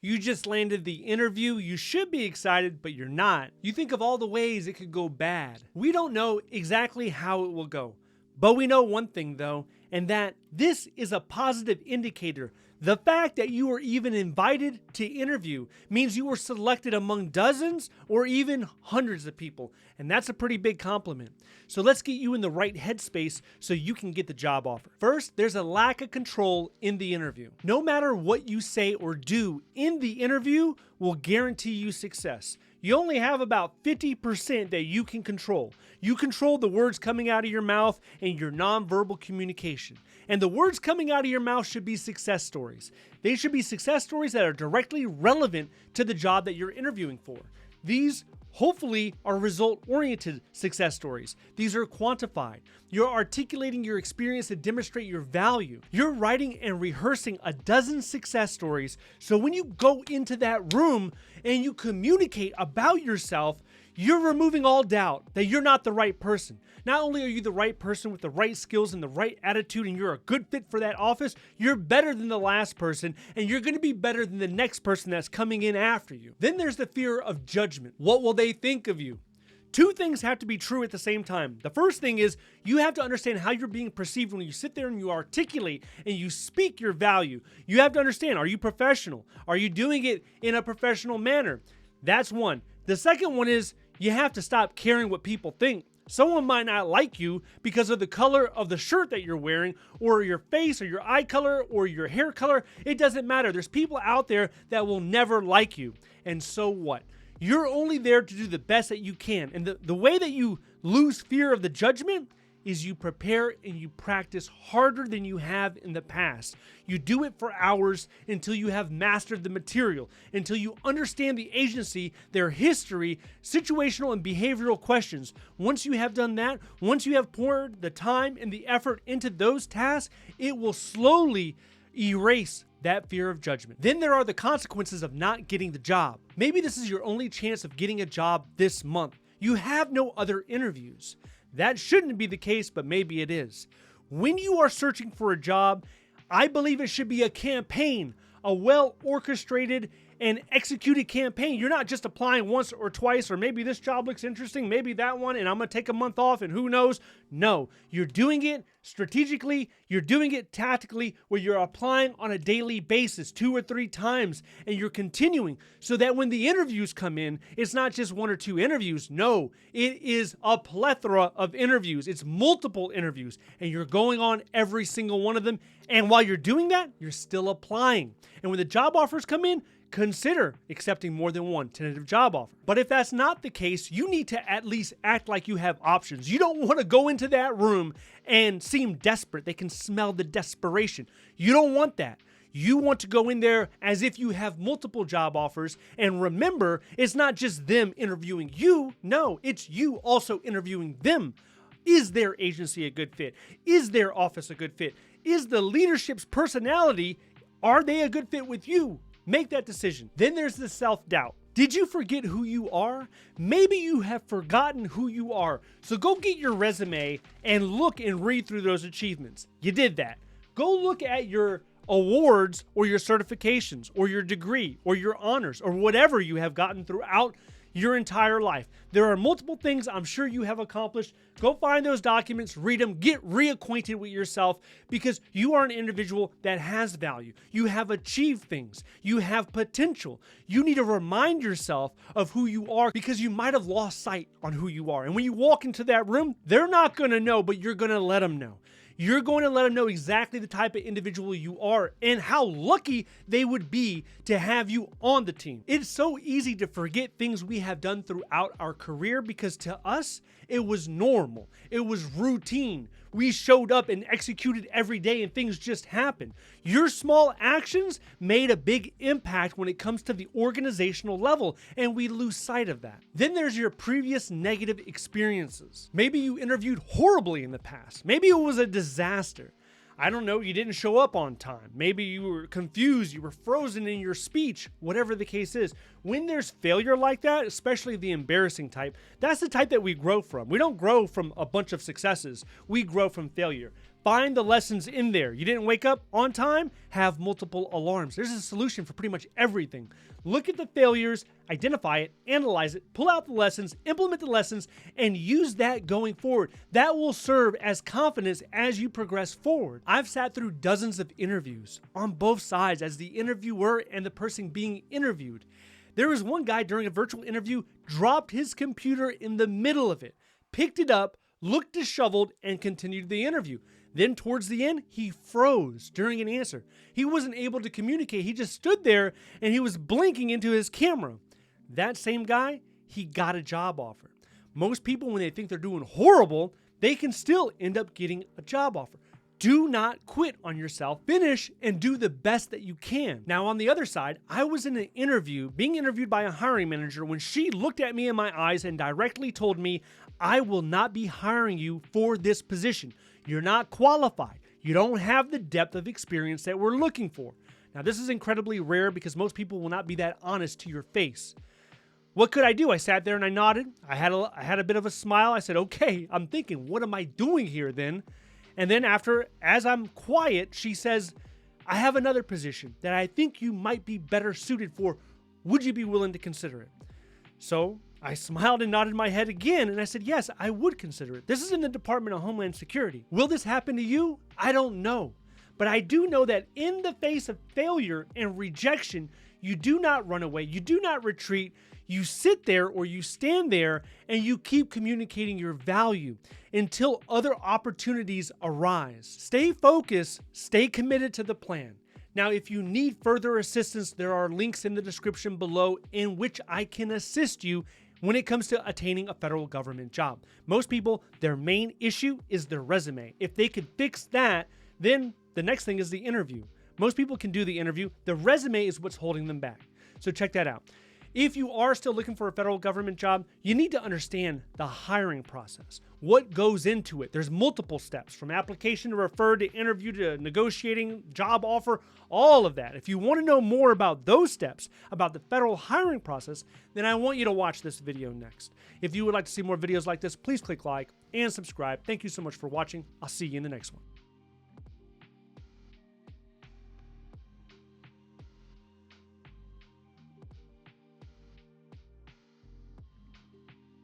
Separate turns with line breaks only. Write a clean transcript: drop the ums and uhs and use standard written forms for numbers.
You just landed the interview. You should be excited, but you're not. You think of all the ways it could go bad. We don't know exactly how it will go, but we know one thing though, and that this is a positive indicator. The fact that you were even invited to interview means you were selected among dozens or even hundreds of people, and that's a pretty big compliment. So let's get you in the right headspace so you can get the job offer. First, there's a lack of control in the interview. No matter what you say or do in the interview will guarantee you success. You only have about 50% that you can control. You control the words coming out of your mouth and your nonverbal communication. And the words coming out of your mouth should be success stories. They should be success stories that are directly relevant to the job that you're interviewing for. These hopefully are result-oriented success stories. These are quantified. You're articulating your experience to demonstrate your value. You're writing and rehearsing a dozen success stories, so when you go into that room and you communicate about yourself, you're removing all doubt that you're not the right person. Not only are you the right person with the right skills and the right attitude and you're a good fit for that office, you're better than the last person and you're going to be better than the next person that's coming in after you. Then there's the fear of judgment. What will they think of you? Two things have to be true at the same time. The first thing is you have to understand how you're being perceived when you sit there and you articulate and you speak your value. You have to understand, are you professional? Are you doing it in a professional manner? That's one. The second one is you have to stop caring what people think. Someone might not like you because of the color of the shirt that you're wearing, or your face, or your eye color, or your hair color. It doesn't matter. There's people out there that will never like you. And so what? You're only there to do the best that you can. And the way that you lose fear of the judgment is you prepare and you practice harder than you have in the past. You do it for hours until you have mastered the material, until you understand the agency, their history, situational and behavioral questions. Once you have done that, once you have poured the time and the effort into those tasks, it will slowly erase that fear of judgment. Then there are the consequences of not getting the job. Maybe this is your only chance of getting a job this month. You have no other interviews. That shouldn't be the case, but maybe it is. When you are searching for a job, I believe it should be a campaign, a well-orchestrated and executed campaign. You're not just applying once or twice, or maybe this job looks interesting, maybe that one, and I'm going to take a month off, and who knows? No, you're doing it strategically, you're doing it tactically, where you're applying on a daily basis, 2 or 3 times, and you're continuing so that when the interviews come in, it's not just 1 or 2 interviews. No, it is a plethora of interviews. It's multiple interviews, and you're going on every single one of them. And while you're doing that, you're still applying. And when the job offers come in, consider accepting more than one tentative job offer. But if that's not the case, you need to at least act like you have options. You don't want to go into that room and seem desperate. They can smell the desperation. You don't want that. You want to go in there as if you have multiple job offers. And remember, it's not just them interviewing you. No, it's you also interviewing them. Is their agency a good fit? Is their office a good fit? Is the leadership's personality, are they a good fit with you? Make that decision. Then there's the self-doubt. Did you forget who you are? Maybe you have forgotten who you are. So go get your resume and look and read through those achievements. You did that. Go look at your awards or your certifications or your degree or your honors or whatever you have gotten throughout your entire life. There are multiple things I'm sure you have accomplished. Go find those documents, read them, get reacquainted with yourself, because you are an individual that has value. You have achieved things. You have potential. You need to remind yourself of who you are, because you might have lost sight on who you are. And when you walk into that room, they're not going to know, but you're going to let them know. You're going to let them know exactly the type of individual you are and how lucky they would be to have you on the team. It's so easy to forget things we have done throughout our career, because to us, it was normal. It was routine. We showed up and executed every day and things just happened. Your small actions made a big impact when it comes to the organizational level, and we lose sight of that. Then there's your previous negative experiences. Maybe you interviewed horribly in the past. Maybe it was a disaster. I don't know, you didn't show up on time. Maybe you were confused, you were frozen in your speech, whatever the case is. When there's failure like that, especially the embarrassing type, that's the type that we grow from. We don't grow from a bunch of successes. We grow from failure. Find the lessons in there. You didn't wake up on time? Have multiple alarms. There's a solution for pretty much everything. Look at the failures, identify it, analyze it, pull out the lessons, implement the lessons, and use that going forward. That will serve as confidence as you progress forward. I've sat through dozens of interviews on both sides as the interviewer and the person being interviewed. There was one guy during a virtual interview, dropped his computer in the middle of it, picked it up, looked disheveled, and continued the interview. Then towards the end, he froze during an answer. He wasn't able to communicate. He just stood there and he was blinking into his camera. That same guy, he got a job offer. Most people, when they think they're doing horrible, they can still end up getting a job offer. Do not quit on yourself. Finish and do the best that you can. Now, on the other side, I was in an interview, being interviewed by a hiring manager when she looked at me in my eyes and directly told me, I will not be hiring you for this position. You're not qualified. You don't have the depth of experience that we're looking for. Now, this is incredibly rare because most people will not be that honest to your face. What could I do? I sat there and I nodded. I had a bit of a smile. I said, okay, I'm thinking, what am I doing here then? And then as I'm quiet, she says, I have another position that I think you might be better suited for. Would you be willing to consider it? So I smiled and nodded my head again, and I said, yes, I would consider it. This is in the Department of Homeland Security. Will this happen to you? I don't know. But I do know that in the face of failure and rejection, you do not run away. You do not retreat. You sit there or you stand there and you keep communicating your value until other opportunities arise. Stay focused, stay committed to the plan. Now, if you need further assistance, there are links in the description below in which I can assist you when it comes to attaining a federal government job. Most people, their main issue is their resume. If they could fix that, then the next thing is the interview. Most people can do the interview. The resume is what's holding them back. So check that out. If you are still looking for a federal government job, you need to understand the hiring process. What goes into it? There's multiple steps, from application to refer to interview to negotiating, job offer, all of that. If you want to know more about those steps, about the federal hiring process, then I want you to watch this video next. If you would like to see more videos like this, please click like and subscribe. Thank you so much for watching. I'll see you in the next one.